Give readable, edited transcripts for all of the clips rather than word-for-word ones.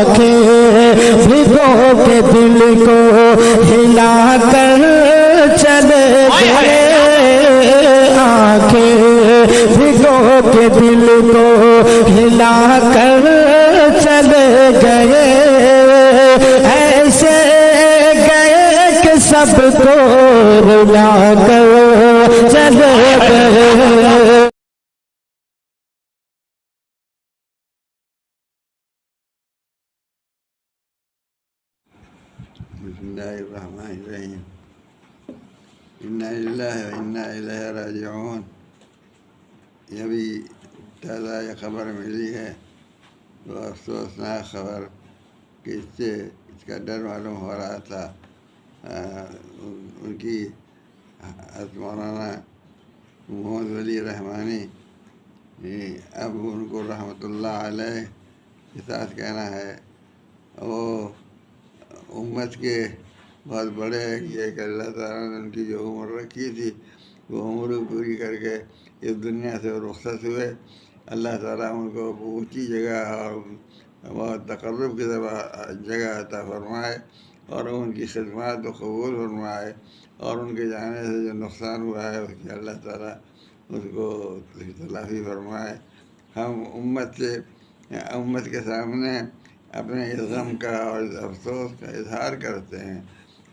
آنکھیں بھگو کے دل کو ہلا کر چلے گئے، آنکھیں بھگو کے دل کو ہلا کر چلے گئے، ایسے گئے کہ سب کو رلا کر چلے گئے۔ بسم اللہ الرحمن الرحیم۔ انا للہ و انا الیہ راجعون۔ یہ ابھی تازہ یہ خبر ملی ہے، وہ افسوسناک خبر کہ اس سے اس کا ڈر معلوم ہو رہا تھا۔ ان کی حضرت مولانا محمد ولی رحمانی اب ان کو رحمۃ اللہ علیہ کے ساتھ کہنا ہے، وہ امت کے بہت بڑے ہیں، یہ کہ اللہ تعالیٰ نے ان کی جو عمر رکھی تھی وہ عمر پوری کر کے اس دنیا سے رخصت ہوئے۔ اللہ تعالیٰ ان کو اونچی جگہ اور بہت تقرب کی جگہ عطا فرمائے، اور ان کی خدمات کو قبول فرمائے، اور ان کے جانے سے جو نقصان ہوا ہے اس کی اللہ تعالیٰ اس کو تلافی فرمائے۔ ہم امت کے سامنے اپنے اس غم کا اور اس افسوس کا اظہار کرتے ہیں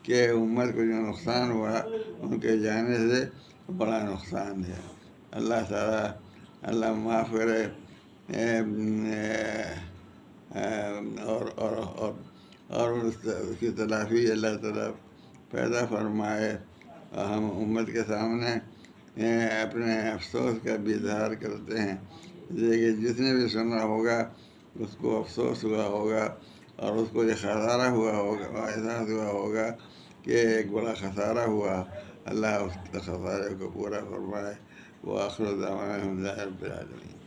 کہ امت کو جو نقصان ہوا ان کے جانے سے بڑا نقصان ہے۔ اللہ تعالیٰ اللہ معاف کرے اور اس کی تلافی اللہ تعالیٰ پیدا فرمائے، اور ہم امت کے سامنے اپنے افسوس کا بھی اظہار کرتے ہیں، کہ جس نے بھی سنا ہوگا اس کو افسوس ہوا ہوگا، اور اس کو یہ خسارہ ہوا ہوگا، احساس ہوا ہوگا کہ ایک بڑا خسارہ ہوا۔ اللہ اس خسارے کو پورا فرمائے۔ وآخر دعوانا الحمد للہ رب العالمین۔